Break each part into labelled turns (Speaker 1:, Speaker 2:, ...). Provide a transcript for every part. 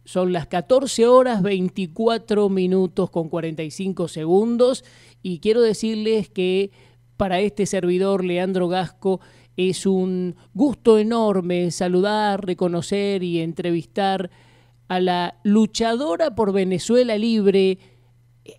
Speaker 1: Son las 14 horas 24 minutos con 45 segundos y quiero decirles que para este servidor, Leandro Gasco, es un gusto enorme saludar, reconocer y entrevistar a la luchadora por Venezuela libre.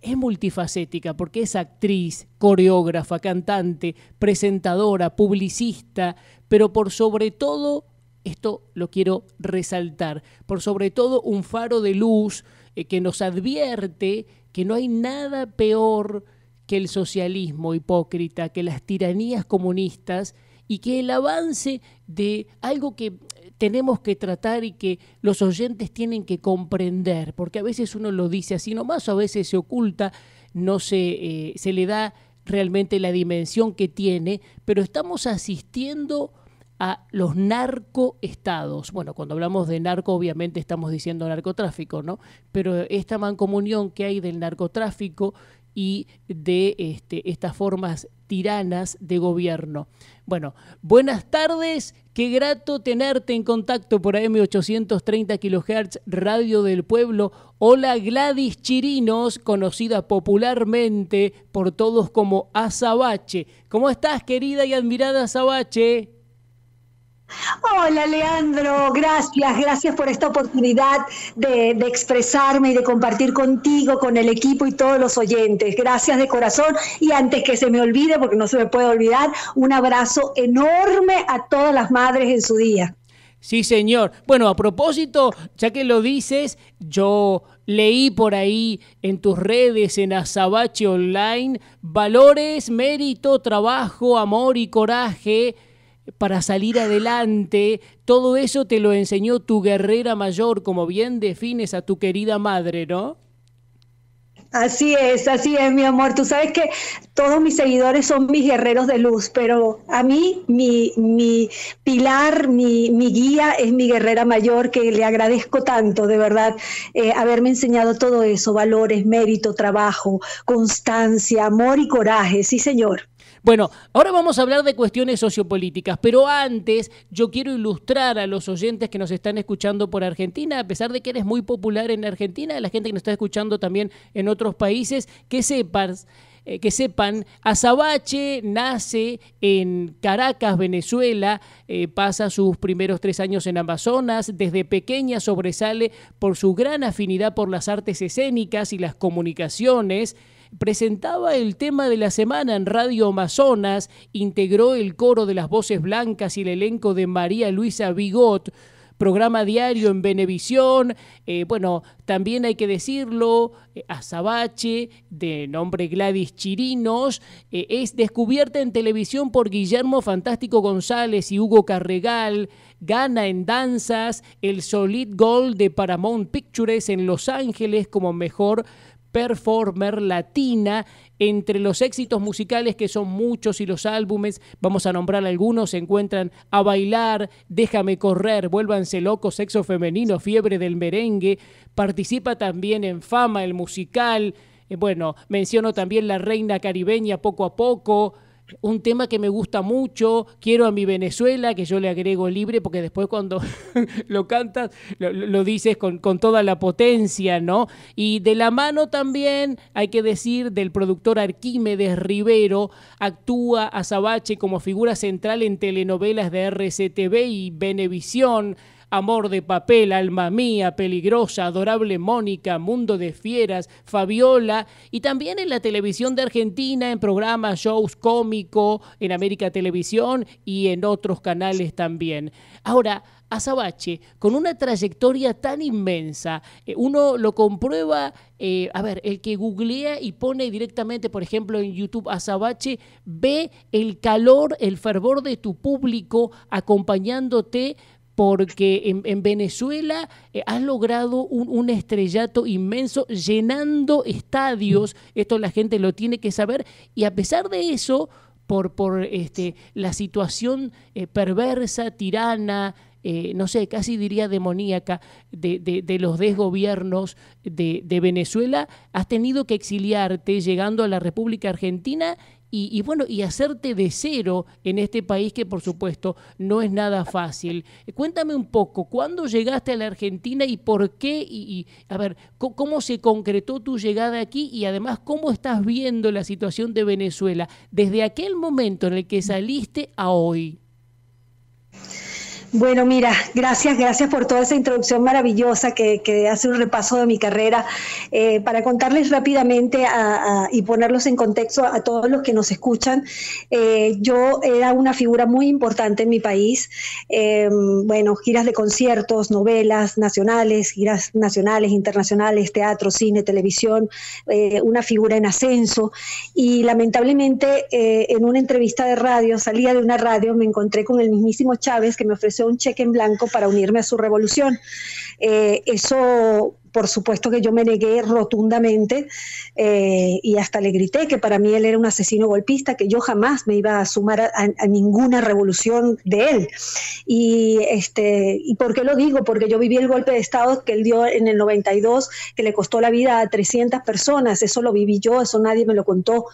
Speaker 1: Es multifacética porque es actriz, coreógrafa, cantante, presentadora, publicista, pero por sobre todo, esto lo quiero resaltar, por sobre todo un faro de luz que nos advierte que no hay nada peor que el socialismo hipócrita, que las tiranías comunistas y que el avance de algo que tenemos que tratar y que los oyentes tienen que comprender, porque a veces uno lo dice así nomás, o a veces se oculta, no se le da realmente la dimensión que tiene, pero estamos asistiendo a los narcoestados. Bueno, cuando hablamos de narco, obviamente estamos diciendo narcotráfico, ¿no? Pero esta mancomunión que hay del narcotráfico y de estas formas tiranas de gobierno. Bueno, buenas tardes, qué grato tenerte en contacto por AM 830 kHz, Radio del Pueblo. Hola Gladys Chirinos, conocida popularmente por todos como Azabache. ¿Cómo estás, querida y admirada Azabache?
Speaker 2: Hola Leandro, gracias por esta oportunidad de expresarme y de compartir contigo, con el equipo y todos los oyentes. Gracias de corazón y antes que se me olvide, porque no se me puede olvidar, un abrazo enorme a todas las madres en su día.
Speaker 1: Sí, señor. Bueno, a propósito, ya que lo dices, yo leí por ahí en tus redes, en Azabache Online, valores, mérito, trabajo, amor y coraje para salir adelante. Todo eso te lo enseñó tu guerrera mayor, como bien defines a tu querida madre, ¿no?
Speaker 2: Así es, mi amor. Tú sabes que todos mis seguidores son mis guerreros de luz, pero a mí mi pilar, mi guía es mi guerrera mayor, que le agradezco tanto, de verdad, haberme enseñado todo eso, valores, mérito, trabajo, constancia, amor y coraje. Sí, señor.
Speaker 1: Bueno, ahora vamos a hablar de cuestiones sociopolíticas, pero antes yo quiero ilustrar a los oyentes que nos están escuchando por Argentina, a pesar de que eres muy popular en Argentina, a la gente que nos está escuchando también en otros países, que sepan, Azabache nace en Caracas, Venezuela, pasa sus primeros 3 años en Amazonas, desde pequeña sobresale por su gran afinidad por las artes escénicas y las comunicaciones. Presentaba el tema de la semana en Radio Amazonas, integró el coro de las voces blancas y el elenco de María Luisa Bigot, programa diario en Venevisión. Bueno, también hay que decirlo, Azabache, de nombre Gladys Chirinos, es descubierta en televisión por Guillermo Fantástico González y Hugo Carregal. Gana en danzas el Solid Gold de Paramount Pictures en Los Ángeles como mejor performer latina. Entre los éxitos musicales, que son muchos, y los álbumes, vamos a nombrar algunos, se encuentran A Bailar, Déjame Correr, Vuélvanse Locos, Sexo Femenino, Fiebre del Merengue. Participa también en Fama, el musical. Bueno, menciono también La Reina Caribeña, Poco a Poco. Un tema que me gusta mucho, Quiero a mi Venezuela, que yo le agrego libre, porque después cuando lo cantas, lo dices con toda la potencia, ¿no? Y de la mano también, hay que decir, del productor Arquímedes Rivero, actúa Azabache como figura central en telenovelas de RCTV y Venevisión. Amor de Papel, Alma Mía, Peligrosa, Adorable Mónica, Mundo de Fieras, Fabiola, y también en la televisión de Argentina, en programas, shows cómico, en América Televisión y en otros canales también. Ahora, Azabache, con una trayectoria tan inmensa, uno lo comprueba, el que googlea y pone directamente, por ejemplo, en YouTube Azabache, ve el calor, el fervor de tu público acompañándote, porque en Venezuela has logrado un estrellato inmenso, llenando estadios. Esto la gente lo tiene que saber, y a pesar de eso, por la situación perversa, tirana, no sé, casi diría demoníaca, de los desgobiernos de Venezuela, has tenido que exiliarte llegando a la República Argentina y bueno, y hacerte de cero en este país que por supuesto no es nada fácil. Cuéntame un poco, ¿cuándo llegaste a la Argentina y por qué? Y a ver, ¿cómo se concretó tu llegada aquí? Y además, ¿cómo estás viendo la situación de Venezuela desde aquel momento en el que saliste a hoy?
Speaker 2: Bueno, mira, gracias por toda esa introducción maravillosa que hace un repaso de mi carrera. Para contarles rápidamente y ponerlos en contexto a todos los que nos escuchan, yo era una figura muy importante en mi país. Bueno, giras de conciertos, novelas nacionales, giras nacionales, internacionales, teatro, cine, televisión, una figura en ascenso. Y lamentablemente en una entrevista de radio, salía de una radio, me encontré con el mismísimo Chávez, que me ofreció un cheque en blanco para unirme a su revolución. Eso, por supuesto que yo me negué rotundamente y hasta le grité que para mí él era un asesino golpista, que yo jamás me iba a sumar a ninguna revolución de él. ¿Y por qué lo digo? Porque yo viví el golpe de Estado que él dio en el 92, que le costó la vida a 300 personas. Eso lo viví yo, eso nadie me lo contó.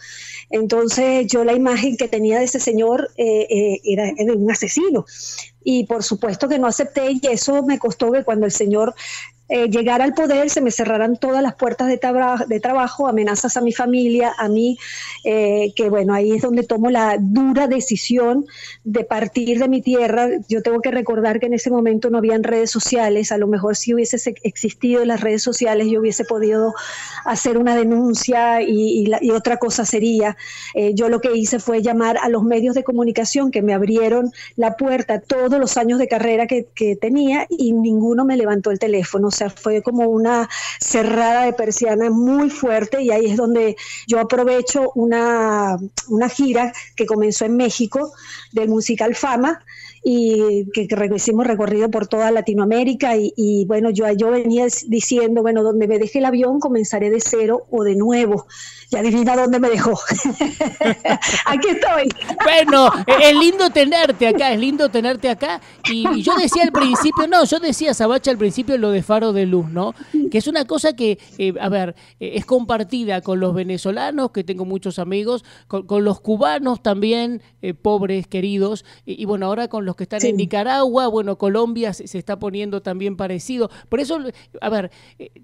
Speaker 2: Entonces yo la imagen que tenía de ese señor era de un asesino. Y por supuesto que no acepté, y eso me costó que cuando el señor llegara al poder se me cerraran todas las puertas de trabajo, amenazas a mi familia, a mí, que bueno, ahí es donde tomo la dura decisión de partir de mi tierra. Yo tengo que recordar que en ese momento no habían redes sociales. A lo mejor si hubiese existido las redes sociales yo hubiese podido hacer una denuncia y otra cosa sería. Yo lo que hice fue llamar a los medios de comunicación que me abrieron la puerta todos los años de carrera que tenía, y ninguno me levantó el teléfono. O sea, fue como una cerrada de persiana muy fuerte, y ahí es donde yo aprovecho una gira que comenzó en México del musical Fama, y que hicimos recorrido por toda Latinoamérica, y bueno, yo venía diciendo, bueno, donde me deje el avión comenzaré de cero o de nuevo. Y adivina dónde me dejó. Aquí estoy.
Speaker 1: Bueno, es lindo tenerte acá, y yo decía al principio, yo decía, Sabacha, al principio lo de Faro de Luz, ¿no? Que es una cosa que, es compartida con los venezolanos, que tengo muchos amigos, con los cubanos también, pobres, queridos, y bueno, ahora con los que están en Nicaragua, bueno, Colombia se está poniendo también parecido. Por eso,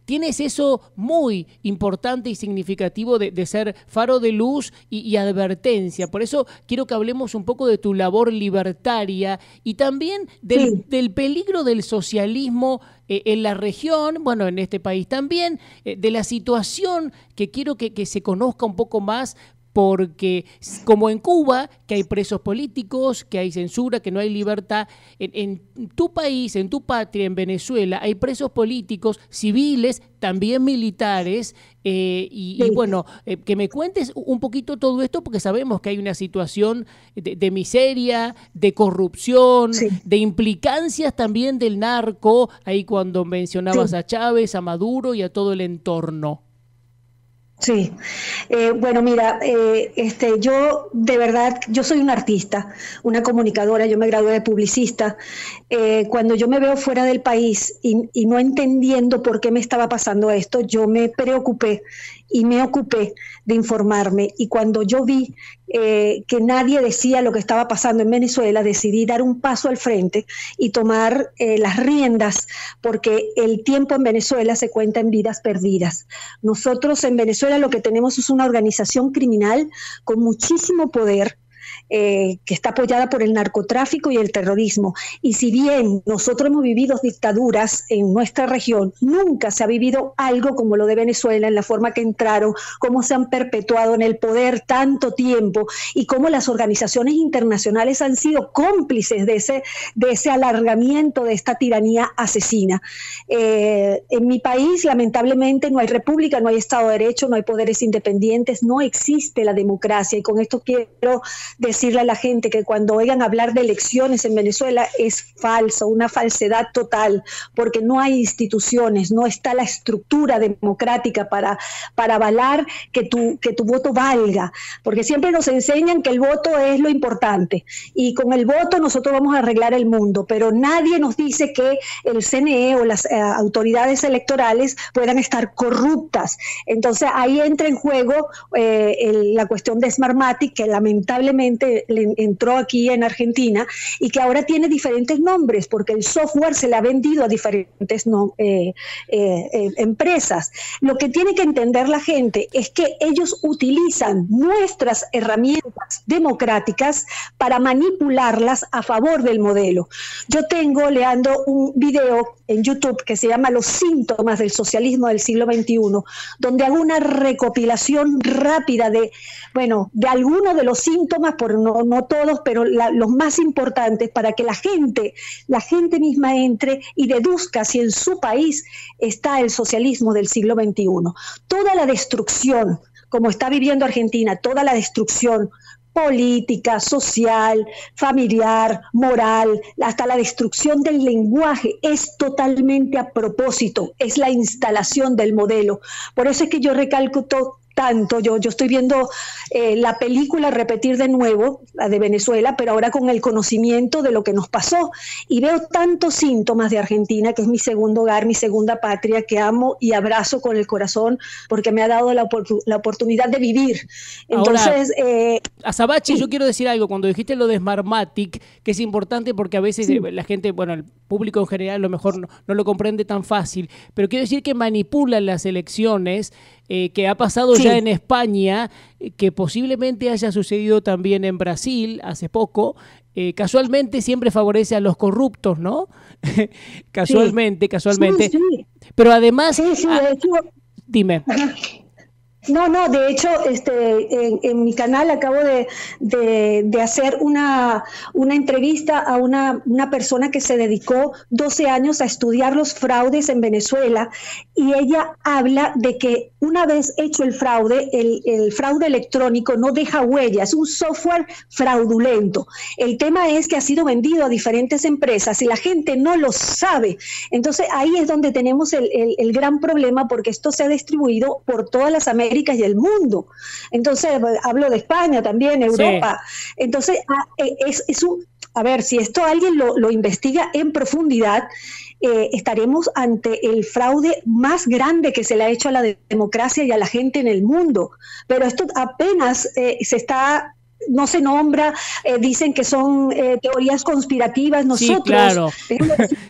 Speaker 1: tienes eso muy importante y significativo de ser faro de luz y advertencia. Por eso quiero que hablemos un poco de tu labor libertaria y también del peligro del socialismo en la región, bueno, en este país también, de la situación que quiero que se conozca un poco más, porque como en Cuba, que hay presos políticos, que hay censura, que no hay libertad, en tu país, en tu patria, en Venezuela, hay presos políticos, civiles, también militares, y bueno, que me cuentes un poquito todo esto, porque sabemos que hay una situación de miseria, de corrupción, de implicancias también del narco, ahí cuando mencionabas a Chávez, a Maduro y a todo el entorno.
Speaker 2: Sí, bueno, mira, yo de verdad, yo soy una artista, una comunicadora, yo me gradué de publicista. Cuando yo me veo fuera del país y no entendiendo por qué me estaba pasando esto, yo me preocupé y me ocupé de informarme, y cuando yo vi que nadie decía lo que estaba pasando en Venezuela, decidí dar un paso al frente y tomar las riendas, porque el tiempo en Venezuela se cuenta en vidas perdidas. Nosotros en Venezuela lo que tenemos es una organización criminal con muchísimo poder, que está apoyada por el narcotráfico y el terrorismo. Y si bien nosotros hemos vivido dictaduras en nuestra región, nunca se ha vivido algo como lo de Venezuela, en la forma que entraron, cómo se han perpetuado en el poder tanto tiempo, y cómo las organizaciones internacionales han sido cómplices de ese alargamiento de esta tiranía asesina. En mi país, lamentablemente, no hay república, no hay Estado de Derecho, no hay poderes independientes, no existe la democracia, y con esto quiero decirle a la gente que cuando oigan hablar de elecciones en Venezuela es falso, una falsedad total, porque no hay instituciones, no está la estructura democrática para avalar que tu voto valga, porque siempre nos enseñan que el voto es lo importante y con el voto nosotros vamos a arreglar el mundo, pero nadie nos dice que el CNE o las autoridades electorales puedan estar corruptas. Entonces ahí entra en juego la cuestión de Smartmatic, que lamentablemente entró aquí en Argentina y que ahora tiene diferentes nombres porque el software se le ha vendido a diferentes empresas. Lo que tiene que entender la gente es que ellos utilizan nuestras herramientas democráticas para manipularlas a favor del modelo. Yo tengo, Leandro, un video en YouTube que se llama Los síntomas del socialismo del siglo XXI, donde hago una recopilación rápida de algunos de los síntomas, no todos, pero los más importantes, para que la gente misma entre y deduzca si en su país está el socialismo del siglo XXI. Toda la destrucción, como está viviendo Argentina, toda la destrucción política, social, familiar, moral, hasta la destrucción del lenguaje, es totalmente a propósito, es la instalación del modelo. Por eso es que yo recalco tanto, yo estoy viendo la película repetir de nuevo, la de Venezuela, pero ahora con el conocimiento de lo que nos pasó, y veo tantos síntomas de Argentina, que es mi segundo hogar, mi segunda patria, que amo y abrazo con el corazón, porque me ha dado la oportunidad de vivir. Entonces,
Speaker 1: ahora, Azabache, yo quiero decir algo, cuando dijiste lo de Smartmatic, que es importante porque a veces la gente, el público en general a lo mejor no lo comprende tan fácil, pero quiero decir que manipulan las elecciones, que ha pasado ya en España, que posiblemente haya sucedido también en Brasil hace poco. Casualmente siempre favorece a los corruptos, ¿no? casualmente.
Speaker 2: Sí.
Speaker 1: Pero además...
Speaker 2: de hecho,
Speaker 1: dime.
Speaker 2: Ajá. No, de hecho, en mi canal acabo de hacer una entrevista a una persona que se dedicó 12 años a estudiar los fraudes en Venezuela, y ella habla de que una vez hecho el fraude electrónico no deja huella, es un software fraudulento. El tema es que ha sido vendido a diferentes empresas y la gente no lo sabe. Entonces ahí es donde tenemos el gran problema, porque esto se ha distribuido por todas las Américas y el mundo. Entonces, hablo de España también, Europa. Sí. Entonces, a ver, si esto alguien lo investiga en profundidad, estaremos ante el fraude más grande que se le ha hecho a la democracia y a la gente en el mundo. Pero esto apenas no se nombra, dicen que son teorías conspirativas. Nosotros...
Speaker 1: Sí, claro.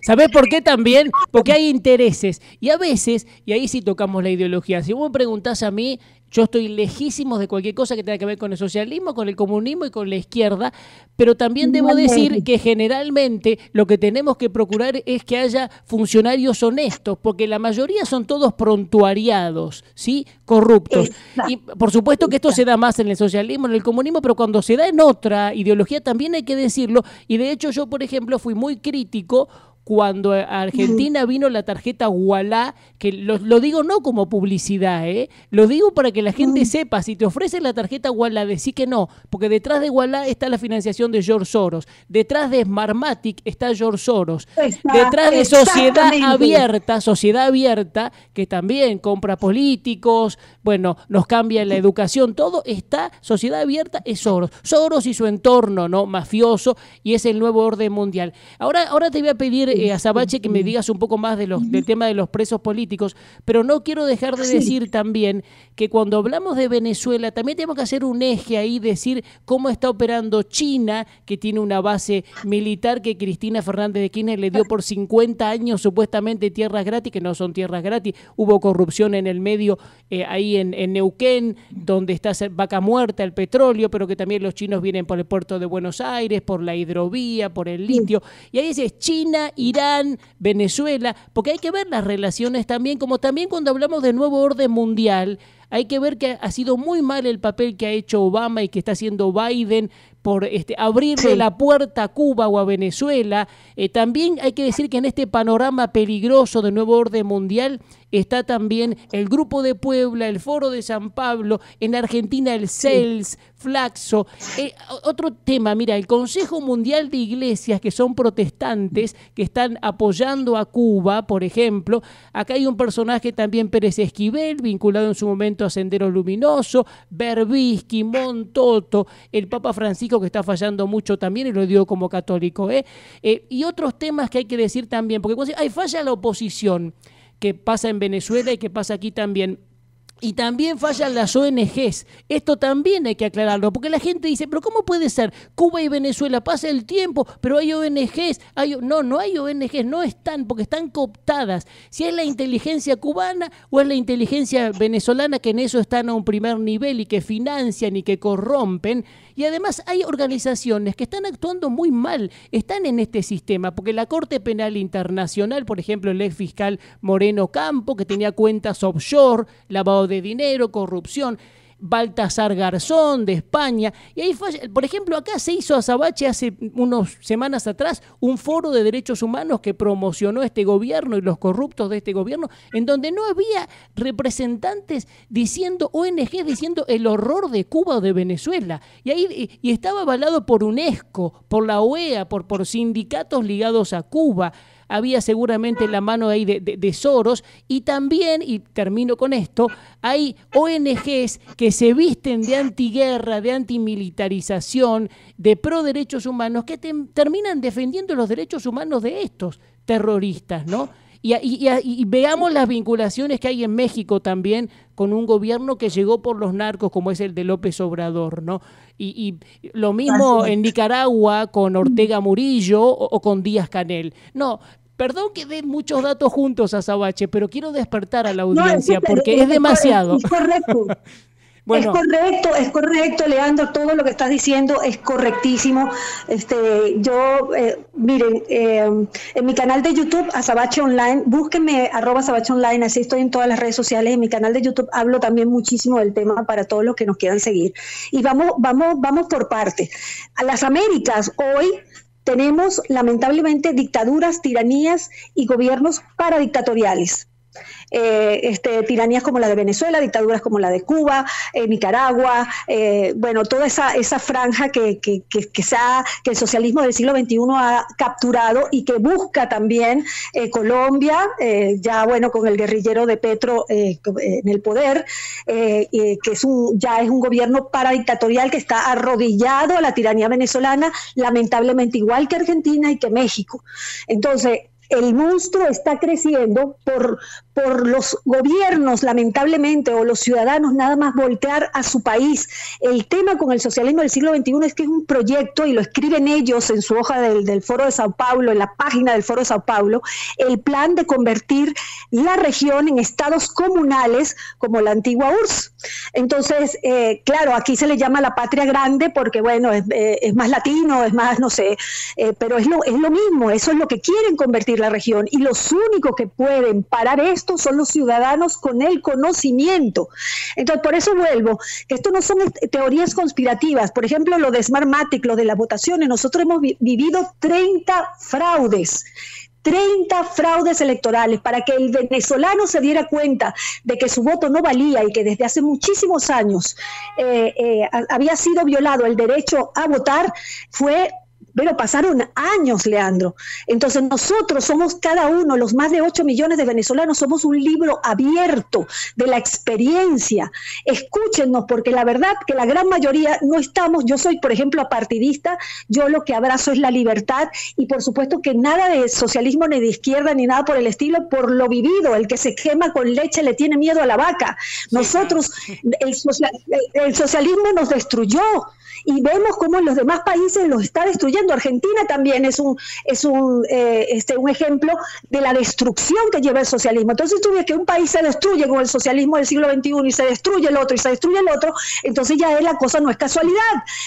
Speaker 1: ¿Sabés por qué también? Porque hay intereses. Y a veces, y ahí sí tocamos la ideología, si vos me preguntás a mí, yo estoy lejísimo de cualquier cosa que tenga que ver con el socialismo, con el comunismo y con la izquierda, pero también debo decir que generalmente lo que tenemos que procurar es que haya funcionarios honestos, porque la mayoría son todos prontuariados, ¿sí? Corruptos. Y por supuesto que esto se da más en el socialismo, en el comunismo, pero cuando se da en otra ideología también hay que decirlo. Y de hecho yo, por ejemplo, fui muy crítico cuando a Argentina vino la tarjeta Ualá, que lo digo no como publicidad, lo digo para que la gente sepa, si te ofrecen la tarjeta Ualá, decí que no, porque detrás de Ualá está la financiación de George Soros, detrás de Smartmatic está George Soros, detrás de Sociedad Abierta, que también compra políticos, nos cambia la educación, todo está, Sociedad Abierta es Soros y su entorno, ¿no? Mafioso, y es el nuevo orden mundial. Ahora te voy a pedir, Azabache, que me digas un poco más del tema de los presos políticos, pero no quiero dejar de decir también que cuando hablamos de Venezuela también tenemos que hacer un eje ahí, decir cómo está operando China, que tiene una base militar que Cristina Fernández de Kirchner le dio por 50 años supuestamente tierras gratis, que no son tierras gratis, hubo corrupción en el medio, ahí en Neuquén, donde está Vaca Muerta, el petróleo, pero que también los chinos vienen por el puerto de Buenos Aires, por la hidrovía, por el litio, y ahí dices China, Irán, Venezuela, porque hay que ver las relaciones también, como también cuando hablamos de nuevo orden mundial, Hay que ver que ha sido muy mal el papel que ha hecho Obama y que está haciendo Biden por abrirle la puerta a Cuba o a Venezuela. También hay que decir que en este panorama peligroso de nuevo orden mundial está también el Grupo de Puebla, el Foro de San Pablo, en Argentina el CELS, Flaxo. Otro tema, mira, el Consejo Mundial de Iglesias, que son protestantes, que están apoyando a Cuba, por ejemplo. Acá hay un personaje también, Pérez Esquivel, vinculado en su momento a Sendero Luminoso, Berbisky, Montoto, el Papa Francisco, que está fallando mucho también, y lo digo como católico, y otros temas que hay que decir también, porque cuando falla la oposición, que pasa en Venezuela y que pasa aquí también, y también fallan las ONGs. Esto también hay que aclararlo, porque la gente dice, pero ¿cómo puede ser? Cuba y Venezuela, pasa el tiempo, pero hay ONGs. No hay ONGs, no están, porque están cooptadas. Si es la inteligencia cubana o es la inteligencia venezolana, que en eso están a un primer nivel y que financian y que corrompen. Y además hay organizaciones que están actuando muy mal, están en este sistema, porque la Corte Penal Internacional, por ejemplo, el ex fiscal Moreno Campo, que tenía cuentas offshore, lavado de dinero, corrupción, Baltasar Garzón de España, y ahí falla. Por ejemplo, acá se hizo azabache hace unas semanas atrás un foro de derechos humanos que promocionó este gobierno y los corruptos de este gobierno, en donde no había representantes diciendo, ONG diciendo el horror de Cuba o de Venezuela, y estaba avalado por UNESCO, por la OEA, por sindicatos ligados a Cuba. Había seguramente la mano ahí de Soros, y también, y termino con esto, hay ONGs que se visten de antiguerra, de antimilitarización, de pro derechos humanos, que terminan defendiendo los derechos humanos de estos terroristas, ¿no? Y veamos las vinculaciones que hay en México también con un gobierno que llegó por los narcos, como es el de López Obrador, ¿no? Y lo mismo en Nicaragua con Ortega Murillo o con Díaz Canel. No, perdón que dé muchos datos juntos, Azabache, pero quiero despertar a la audiencia porque es demasiado.
Speaker 2: Es correcto. Bueno. Es correcto, Leandro, todo lo que estás diciendo es correctísimo. Miren, en mi canal de YouTube, Azabache Online, búsquenme @Azabache Online, así estoy en todas las redes sociales. En mi canal de YouTube hablo también muchísimo del tema para todos los que nos quieran seguir. Y vamos por partes. A las Américas hoy tenemos lamentablemente dictaduras, tiranías y gobiernos paradictatoriales. Tiranías como la de Venezuela, dictaduras como la de Cuba, Nicaragua, toda esa franja que el socialismo del siglo XXI ha capturado y que busca también Colombia, con el guerrillero de Petro en el poder, que ya es un gobierno paradictatorial que está arrodillado a la tiranía venezolana, lamentablemente igual que Argentina y que México. Entonces, el monstruo está creciendo por los gobiernos, lamentablemente, o los ciudadanos nada más voltear a su país. El tema con el socialismo del siglo XXI es que es un proyecto, y lo escriben ellos en su hoja del Foro de Sao Paulo, en la página del Foro de Sao Paulo, el plan de convertir la región en estados comunales como la antigua URSS. Entonces, claro, aquí se le llama la patria grande porque, es más latino, es más, no sé, pero es lo mismo, eso es lo que quieren convertir la región, y los únicos que pueden parar esto son los ciudadanos con el conocimiento. Entonces, por eso vuelvo, que esto no son teorías conspirativas. Por ejemplo, lo de Smartmatic, lo de las votaciones, nosotros hemos vivido 30 fraudes electorales para que el venezolano se diera cuenta de que su voto no valía y que desde hace muchísimos años había sido violado el derecho a votar. Pero pasaron años, Leandro. Entonces nosotros somos cada uno, los más de 8 millones de venezolanos, somos un libro abierto de la experiencia. Escúchenos, porque la verdad que la gran mayoría no estamos, yo soy, por ejemplo, apartidista, yo lo que abrazo es la libertad, y por supuesto que nada de socialismo ni de izquierda ni nada por el estilo, por lo vivido. El que se quema con leche le tiene miedo a la vaca. Nosotros, el socialismo nos destruyó, y vemos cómo en los demás países los está destruyendo. destruyendo. Argentina también es un ejemplo de la destrucción que lleva el socialismo. Entonces tú ves que un país se destruye con el socialismo del siglo XXI y se destruye el otro y se destruye el otro, entonces ya la cosa no es casualidad.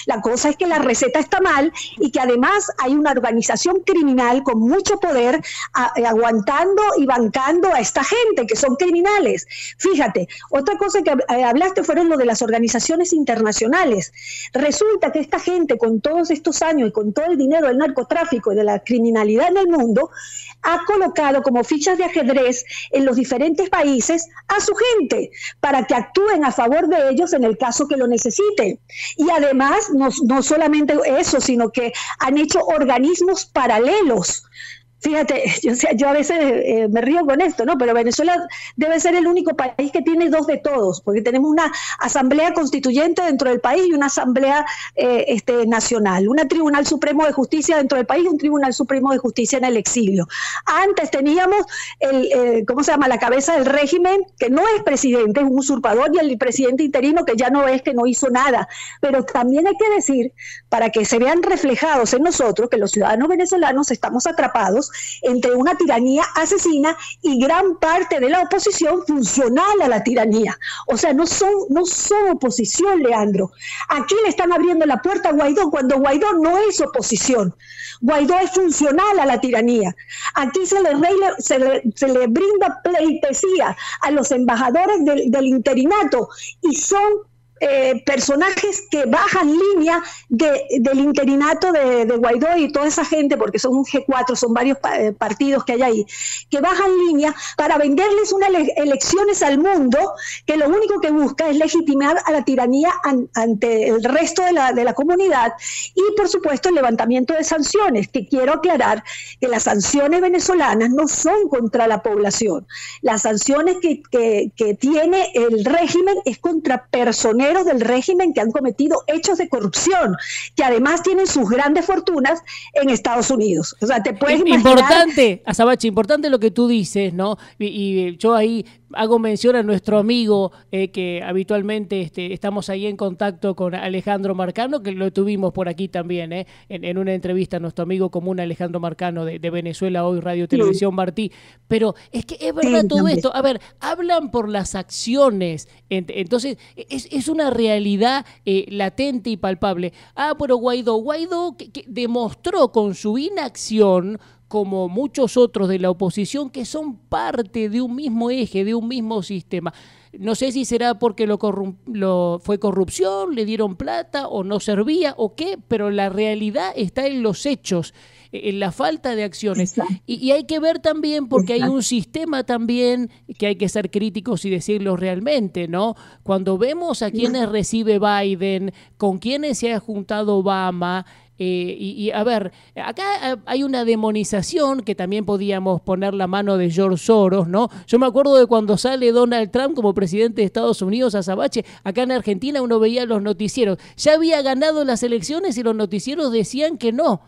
Speaker 2: La cosa es que la receta está mal y que además hay una organización criminal con mucho poder aguantando y bancando a esta gente que son criminales. Fíjate, otra cosa que hablaste fueron lo de las organizaciones internacionales. Resulta que esta gente con todos estos años y con todo el dinero del narcotráfico y de la criminalidad en el mundo ha colocado como fichas de ajedrez en los diferentes países a su gente para que actúen a favor de ellos en el caso que lo necesiten. Y además, no solamente eso, sino que han hecho organismos paralelos. Fíjate, yo a veces me río con esto, ¿no? Pero Venezuela debe ser el único país que tiene dos de todos, porque tenemos una asamblea constituyente dentro del país y una asamblea nacional, un tribunal supremo de justicia dentro del país y un tribunal supremo de justicia en el exilio. Antes teníamos ¿cómo se llama? La cabeza del régimen, que no es presidente, es un usurpador, y el presidente interino, que ya no es, que no hizo nada. Pero también hay que decir, para que se vean reflejados en nosotros, que los ciudadanos venezolanos estamos atrapados entre una tiranía asesina y gran parte de la oposición funcional a la tiranía. O sea, no son oposición, Leandro. Aquí le están abriendo la puerta a Guaidó cuando Guaidó no es oposición. Guaidó es funcional a la tiranía. Aquí se le brinda pleitesía a los embajadores del interinato y son personajes que bajan línea del interinato de Guaidó y toda esa gente, porque son un G4, son varios partidos que hay ahí, que bajan línea para venderles unas elecciones al mundo que lo único que busca es legitimar a la tiranía ante el resto de la comunidad, y por supuesto el levantamiento de sanciones, que quiero aclarar que las sanciones venezolanas no son contra la población. Las sanciones que tiene el régimen es contra personeros del régimen que han cometido hechos de corrupción, que además tienen sus grandes fortunas en Estados Unidos. O sea, te puedes imaginar...
Speaker 1: Importante, Azabache, importante lo que tú dices, ¿no? Y yo ahí hago mención a nuestro amigo que habitualmente estamos ahí en contacto con Alejandro Marcano, que lo tuvimos por aquí también, en una entrevista a nuestro amigo común Alejandro Marcano de Venezuela Hoy, Radio Televisión Martí. Pero es que es verdad todo esto. A ver, hablan por las acciones. Entonces, es una realidad latente y palpable. Pero Guaidó que demostró con su inacción, como muchos otros de la oposición, que son parte de un mismo eje, de un mismo sistema. No sé si será porque fue corrupción, le dieron plata o no servía o qué, pero la realidad está en los hechos, en la falta de acciones. Y hay que ver también, porque hay un sistema también que hay que ser críticos y decirlo realmente, ¿no? Cuando vemos a quienes recibe Biden, con quienes se ha juntado Obama, y a ver, acá hay una demonización que también podíamos poner la mano de George Soros, ¿no? Yo me acuerdo de cuando sale Donald Trump como presidente de Estados Unidos, Azabache, acá en Argentina uno veía los noticieros. Ya había ganado las elecciones y los noticieros decían que no.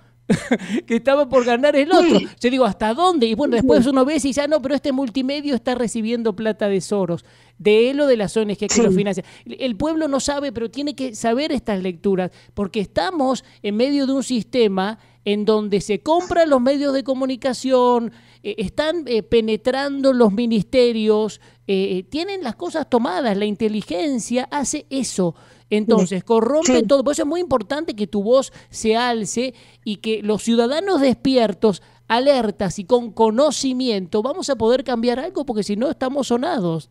Speaker 1: Que estaba por ganar el otro. Yo digo, ¿hasta dónde? Y bueno, después uno ve y dice, no, pero este multimedio está recibiendo plata de Soros, de él o de las ONG que lo financian. El pueblo no sabe, pero tiene que saber estas lecturas, porque estamos en medio de un sistema en donde se compran los medios de comunicación, están penetrando los ministerios, tienen las cosas tomadas, la inteligencia hace eso. Entonces, corrompe todo. Por eso es muy importante que tu voz se alce y que los ciudadanos despiertos, alertas y con conocimiento, vamos a poder cambiar algo, porque si no estamos sonados.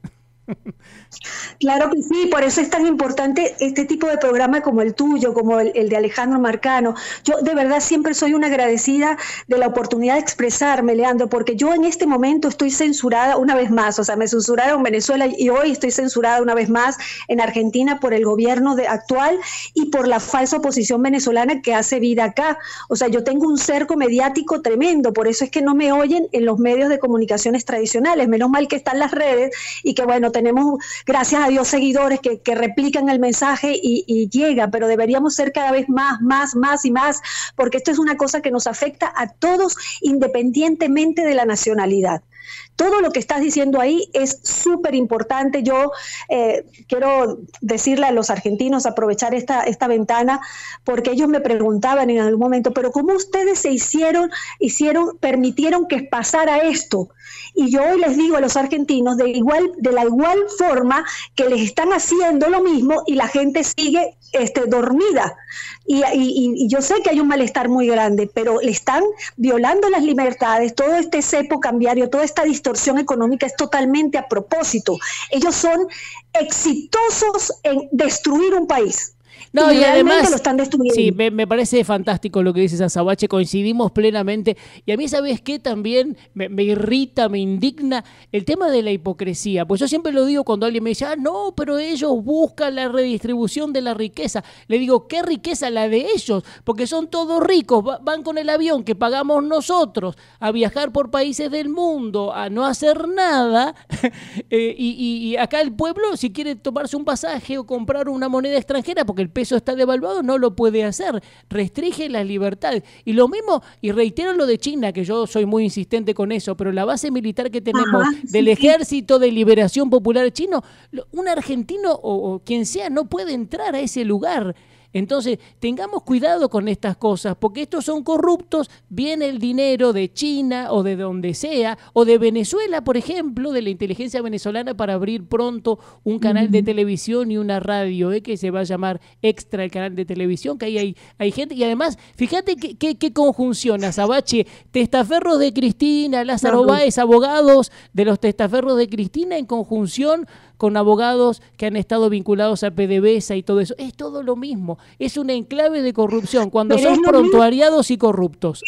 Speaker 2: Claro que sí, por eso es tan importante este tipo de programa como el tuyo, como el de Alejandro Marcano. Yo de verdad siempre soy una agradecida de la oportunidad de expresarme, Leandro, porque yo en este momento estoy censurada una vez más. O sea, me censuraron en Venezuela y hoy estoy censurada una vez más en Argentina por el gobierno actual y por la falsa oposición venezolana que hace vida acá. O sea, yo tengo un cerco mediático tremendo, por eso es que no me oyen en los medios de comunicaciones tradicionales. Menos mal que están las redes y que bueno, tenemos, gracias a Dios, seguidores que replican el mensaje y llega, pero deberíamos ser cada vez más y más, porque esto es una cosa que nos afecta a todos independientemente de la nacionalidad. Todo lo que estás diciendo ahí es súper importante. Yo quiero decirle a los argentinos, aprovechar esta ventana, porque ellos me preguntaban en algún momento, pero ¿cómo ustedes permitieron que pasara esto? Y yo hoy les digo a los argentinos de la igual forma que les están haciendo lo mismo y la gente sigue dormida. Y yo sé que hay un malestar muy grande, pero le están violando las libertades. Todo este cepo cambiario, toda esta distorsión económica es totalmente a propósito. Ellos son exitosos en destruir un país.
Speaker 1: No, y además,
Speaker 2: lo están destruyendo.
Speaker 1: Sí, me parece fantástico lo que dices, Azabache, coincidimos plenamente. Y a mí, ¿sabes qué? También me irrita, me indigna el tema de la hipocresía. Pues yo siempre lo digo cuando alguien me dice, no, pero ellos buscan la redistribución de la riqueza. Le digo, ¿qué riqueza? La de ellos, porque son todos ricos, van con el avión que pagamos nosotros a viajar por países del mundo, a no hacer nada. Y acá el pueblo, si quiere tomarse un pasaje o comprar una moneda extranjera, porque el peso está devaluado, no lo puede hacer, restringe las libertades. Y lo mismo, y reitero lo de China, que yo soy muy insistente con eso, pero la base militar que tenemos del Ejército de Liberación Popular Chino, un argentino o quien sea no puede entrar a ese lugar. Entonces, tengamos cuidado con estas cosas, porque estos son corruptos, viene el dinero de China o de donde sea, o de Venezuela, por ejemplo, de la inteligencia venezolana para abrir pronto un canal de televisión y una radio, que se va a llamar Extra, el canal de televisión, que ahí hay gente, y además, fíjate qué conjunción, Azabache, testaferros de Cristina, Lázaro Báez, abogados de los testaferros de Cristina en conjunción con abogados que han estado vinculados a PDVSA y todo eso. Es todo lo mismo. Es un enclave de corrupción cuando
Speaker 2: pero
Speaker 1: son prontuariados y corruptos.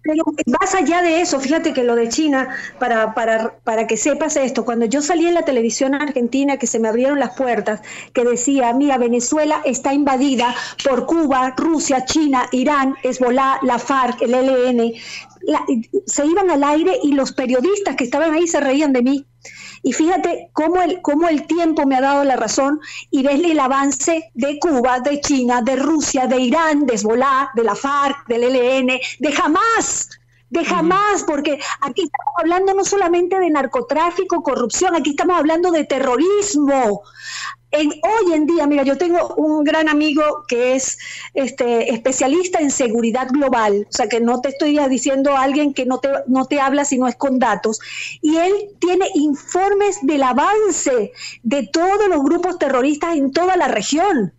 Speaker 2: Pero más allá de eso, fíjate que lo de China, para que sepas esto, cuando yo salí en la televisión argentina, que se me abrieron las puertas, que decía, mira, Venezuela está invadida por Cuba, Rusia, China, Irán, Hezbollah, la FARC, el ELN, se iban al aire y los periodistas que estaban ahí se reían de mí. Y fíjate cómo el tiempo me ha dado la razón y ves el avance de Cuba, de China, de Rusia, de Irán, de Hezbollah, de la FARC, del ELN, de Hamás, porque aquí estamos hablando no solamente de narcotráfico, corrupción, aquí estamos hablando de terrorismo. Hoy en día, mira, yo tengo un gran amigo que es especialista en seguridad global, o sea que no te estoy diciendo a alguien que no te habla si no es con datos, y él tiene informes del avance de todos los grupos terroristas en toda la región.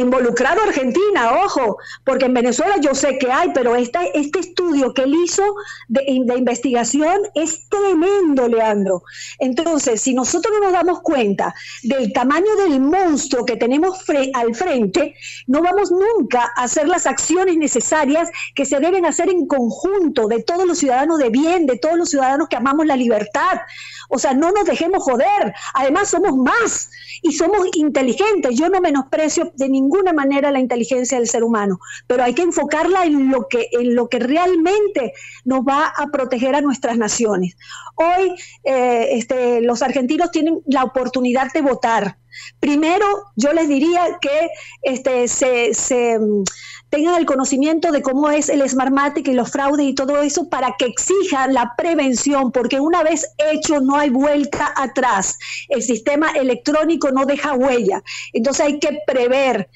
Speaker 2: Involucrado a Argentina, ojo, porque en Venezuela yo sé que hay, pero este estudio que él hizo de investigación es tremendo, Leandro. Entonces, si nosotros no nos damos cuenta del tamaño del monstruo que tenemos al frente, no vamos nunca a hacer las acciones necesarias que se deben hacer en conjunto de todos los ciudadanos de bien, de todos los ciudadanos que amamos la libertad. O sea, no nos dejemos joder. Además, somos más y somos inteligentes. Yo no menosprecio de ninguna manera la inteligencia del ser humano, pero hay que enfocarla en lo que realmente nos va a proteger a nuestras naciones. Hoy los argentinos tienen la oportunidad de votar. Primero, yo les diría que tengan el conocimiento de cómo es el Smartmatic y los fraudes y todo eso para que exijan la prevención, porque una vez hecho no hay vuelta atrás. El sistema electrónico no deja huella. Entonces hay que prever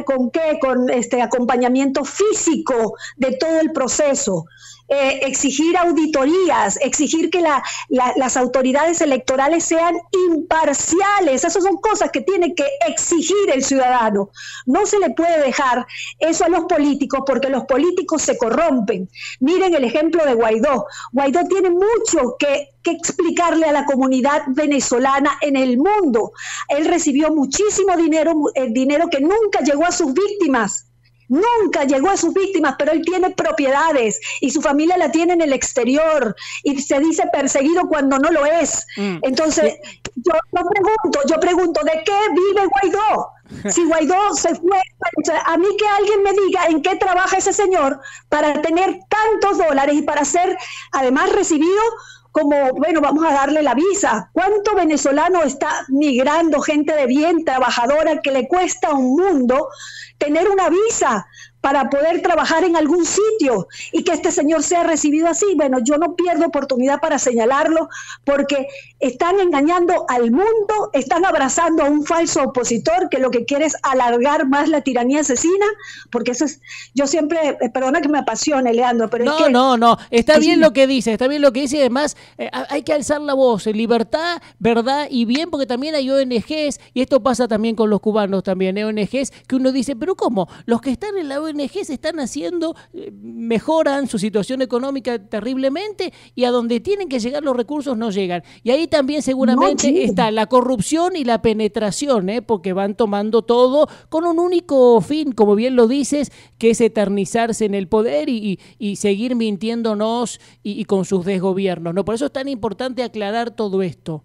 Speaker 2: ¿con qué? Con acompañamiento físico de todo el proceso. Exigir auditorías, exigir que las autoridades electorales sean imparciales. Esas son cosas que tiene que exigir el ciudadano. No se le puede dejar eso a los políticos, porque los políticos se corrompen. Miren el ejemplo de Guaidó. Guaidó tiene mucho que explicarle a la comunidad venezolana en el mundo. Él recibió muchísimo dinero que nunca llegó a sus víctimas. Nunca llegó a sus víctimas, pero él tiene propiedades y su familia la tiene en el exterior y se dice perseguido cuando no lo es. Entonces, yo pregunto, ¿de qué vive Guaidó? Si Guaidó se fue, a mí que alguien me diga en qué trabaja ese señor para tener tantos dólares y para ser además recibido como, bueno, vamos a darle la visa. ¿Cuánto venezolano está migrando, gente de bien, trabajadora, que le cuesta un mundo tener una visa para poder trabajar en algún sitio y que este señor sea recibido así. Bueno, yo no pierdo oportunidad para señalarlo porque están engañando al mundo, están abrazando a un falso opositor que lo que quiere es alargar más la tiranía asesina, porque eso es, yo siempre, perdona que me apasione, Leandro, pero
Speaker 1: no,
Speaker 2: es que...
Speaker 1: no, está bien lo que dice, está bien lo que dice, y además hay que alzar la voz, libertad, verdad y bien, porque también hay ONGs, y esto pasa también con los cubanos también, ONGs, que uno dice, pero ¿cómo? Los que están en la ONG se están haciendo, mejoran su situación económica terriblemente, y a donde tienen que llegar los recursos no llegan. Y ahí también seguramente está la corrupción y la penetración, porque van tomando todo con un único fin, como bien lo dices, que es eternizarse en el poder y seguir mintiéndonos y con sus desgobiernos, ¿no? Por eso es tan importante aclarar todo esto.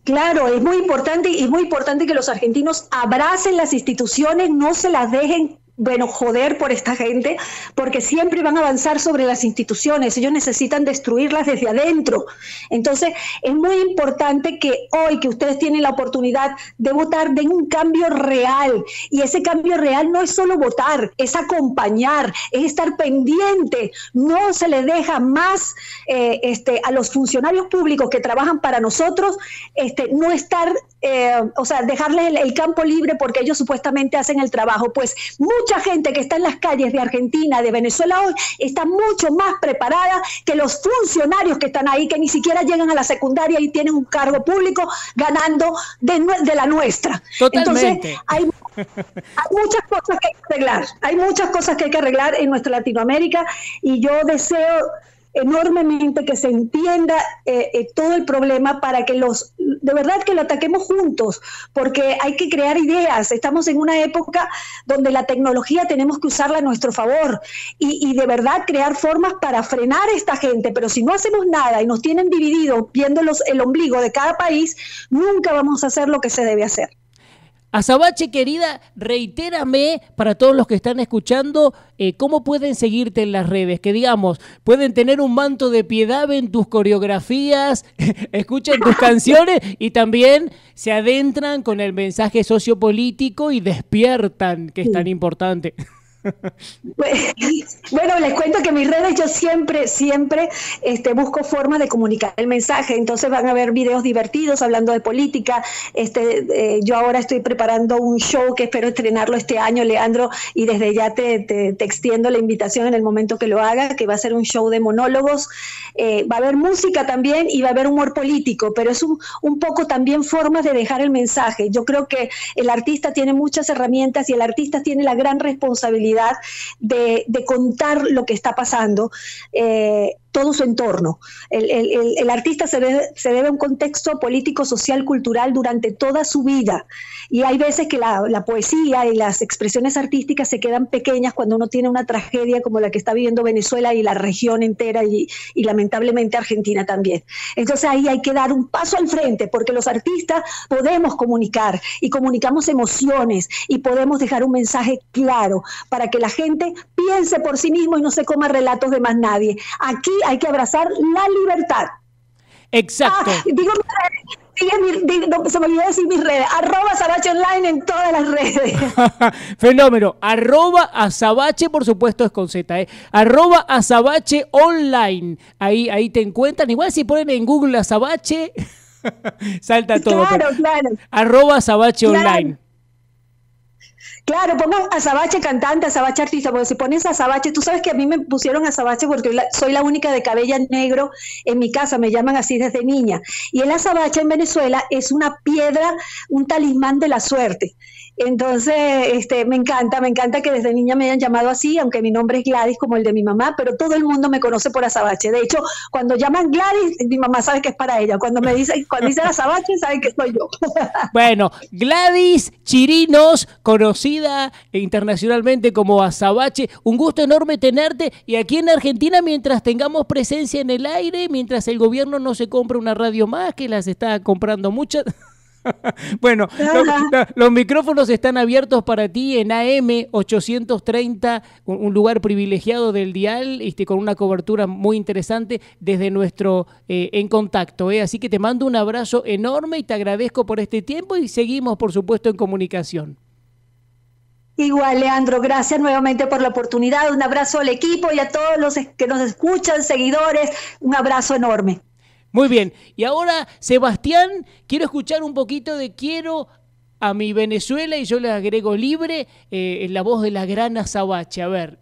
Speaker 2: Claro, es muy importante que los argentinos abracen las instituciones, no se las dejen, bueno, joder por esta gente, porque siempre van a avanzar sobre las instituciones, ellos necesitan destruirlas desde adentro. Entonces, es muy importante que hoy que ustedes tienen la oportunidad de votar, den un cambio real, y ese cambio real no es solo votar, es acompañar, es estar pendiente, no se le deja más a los funcionarios públicos que trabajan para nosotros, no estar, dejarles el campo libre porque ellos supuestamente hacen el trabajo, pues mucha gente que está en las calles de Argentina, de Venezuela hoy, está mucho más preparada que los funcionarios que están ahí, que ni siquiera llegan a la secundaria y tienen un cargo público ganando de la nuestra.
Speaker 1: Totalmente.
Speaker 2: Entonces, hay muchas cosas que hay que arreglar, en nuestra Latinoamérica, y yo deseo enormemente que se entienda todo el problema para que de verdad que lo ataquemos juntos, porque hay que crear ideas. Estamos en una época donde la tecnología tenemos que usarla a nuestro favor y de verdad crear formas para frenar a esta gente, pero si no hacemos nada y nos tienen divididos viendo el ombligo de cada país, nunca vamos a hacer lo que se debe hacer.
Speaker 1: Azabache, querida, reitérame para todos los que están escuchando cómo pueden seguirte en las redes, que digamos, pueden tener un manto de piedad, ven tus coreografías, escuchan tus canciones y también se adentran con el mensaje sociopolítico y despiertan, que es tan importante.
Speaker 2: Bueno, les cuento que mis redes yo siempre busco formas de comunicar el mensaje, entonces van a ver videos divertidos hablando de política. Yo ahora estoy preparando un show que espero estrenarlo este año, Leandro, y desde ya te extiendo la invitación en el momento que lo haga, que va a ser un show de monólogos. Va a haber música también y va a haber humor político, pero es un poco también formas de dejar el mensaje. Yo creo que el artista tiene muchas herramientas y el artista tiene la gran responsabilidad de contar lo que está pasando, todo su entorno. El artista se debe a un contexto político, social, cultural durante toda su vida, y hay veces que la poesía y las expresiones artísticas se quedan pequeñas cuando uno tiene una tragedia como la que está viviendo Venezuela y la región entera y lamentablemente Argentina también. Entonces ahí hay que dar un paso al frente, porque los artistas podemos comunicar y comunicamos emociones y podemos dejar un mensaje claro para que la gente piense por sí mismo y no se coma relatos de más nadie. Aquí hay que abrazar la libertad.
Speaker 1: Exacto.
Speaker 2: Se me olvidó decir mis redes, @azabacheonline en todas las redes.
Speaker 1: Fenómeno, @azabache, por supuesto es con Z, @azabacheonline. Ahí te encuentran, igual si ponen en Google Azabache, salta todo.
Speaker 2: Claro.
Speaker 1: @azabacheonline.
Speaker 2: Claro, pongan Azabache cantante, Azabache artista, porque si pones Azabache, tú sabes que a mí me pusieron Azabache porque soy la única de cabello negro en mi casa, me llaman así desde niña. Y el azabache en Venezuela es una piedra, un talismán de la suerte. Entonces, me encanta que desde niña me hayan llamado así, aunque mi nombre es Gladys como el de mi mamá, pero todo el mundo me conoce por Azabache. De hecho, cuando llaman Gladys, mi mamá sabe que es para ella. Cuando dicen Azabache, saben que soy yo.
Speaker 1: Bueno, Gladys Chirinos, conocida internacionalmente como Azabache, un gusto enorme tenerte, y aquí en Argentina, mientras tengamos presencia en el aire, mientras el gobierno no se compre una radio más, que las está comprando muchas... Bueno, los micrófonos están abiertos para ti en AM 830, un lugar privilegiado del dial, con una cobertura muy interesante desde nuestro En Contacto. Así que te mando un abrazo enorme y te agradezco por este tiempo y seguimos, por supuesto, en comunicación.
Speaker 2: Igual, Leandro, gracias nuevamente por la oportunidad. Un abrazo al equipo y a todos los que nos escuchan, seguidores. Un abrazo enorme.
Speaker 1: Muy bien. Y ahora, Sebastián, quiero escuchar un poquito de Quiero a mi Venezuela, y yo le agrego libre en la voz de la gran Azabache. A ver.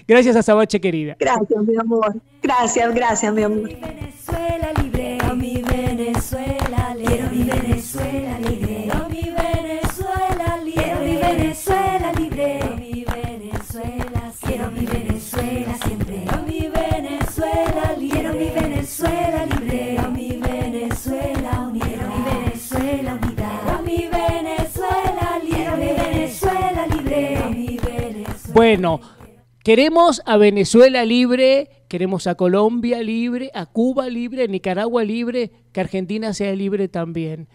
Speaker 1: Gracias, Azabache querida.
Speaker 2: Gracias, mi amor. Gracias, mi amor.
Speaker 3: Venezuela libre, a mi Venezuela libre, a mi Venezuela libre, a mi Venezuela libre, a mi Venezuela libre, a mi Venezuela, quiero mi Venezuela siempre, a mi Venezuela libre, quiero mi Venezuela libre, a mi Venezuela unida, a mi Venezuela unida, a mi Venezuela libre, a mi Venezuela libre, a mi Venezuela.
Speaker 1: Bueno, queremos a Venezuela libre, queremos a Colombia libre, a Cuba libre, a Nicaragua libre, que Argentina sea libre también.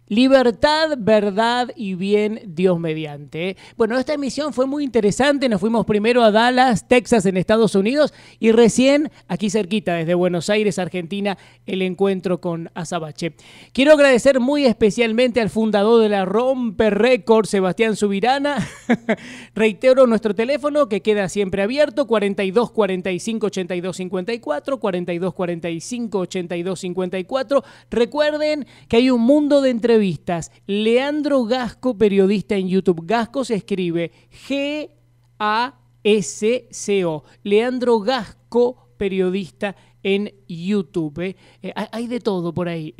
Speaker 1: Libertad, verdad y bien, Dios mediante. Bueno, esta emisión fue muy interesante. Nos fuimos primero a Dallas, Texas, en Estados Unidos, y recién aquí cerquita, desde Buenos Aires, Argentina, el encuentro con Azabache. Quiero agradecer muy especialmente al fundador de la Rompe Records, Sebastián Subirana. Reitero nuestro teléfono, que queda siempre abierto, 42 45 82 54, 42 45 82 54. Recuerden que hay un mundo de entrevistas. Leandro Gasco, periodista en YouTube. Gasco se escribe G-A-S-C-O. Leandro Gasco, periodista en YouTube. Hay de todo por ahí.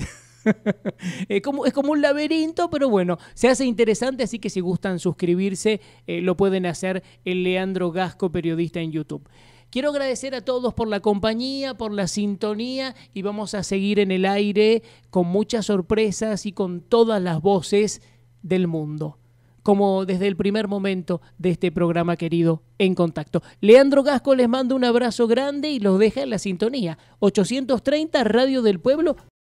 Speaker 1: Es como un laberinto, pero bueno, se hace interesante, así que si gustan suscribirse, lo pueden hacer en Leandro Gasco, periodista en YouTube. Quiero agradecer a todos por la compañía, por la sintonía, y vamos a seguir en el aire con muchas sorpresas y con todas las voces del mundo, como desde el primer momento de este programa querido En Contacto. Leandro Gasco les manda un abrazo grande y los deja en la sintonía. 830 Radio del Pueblo.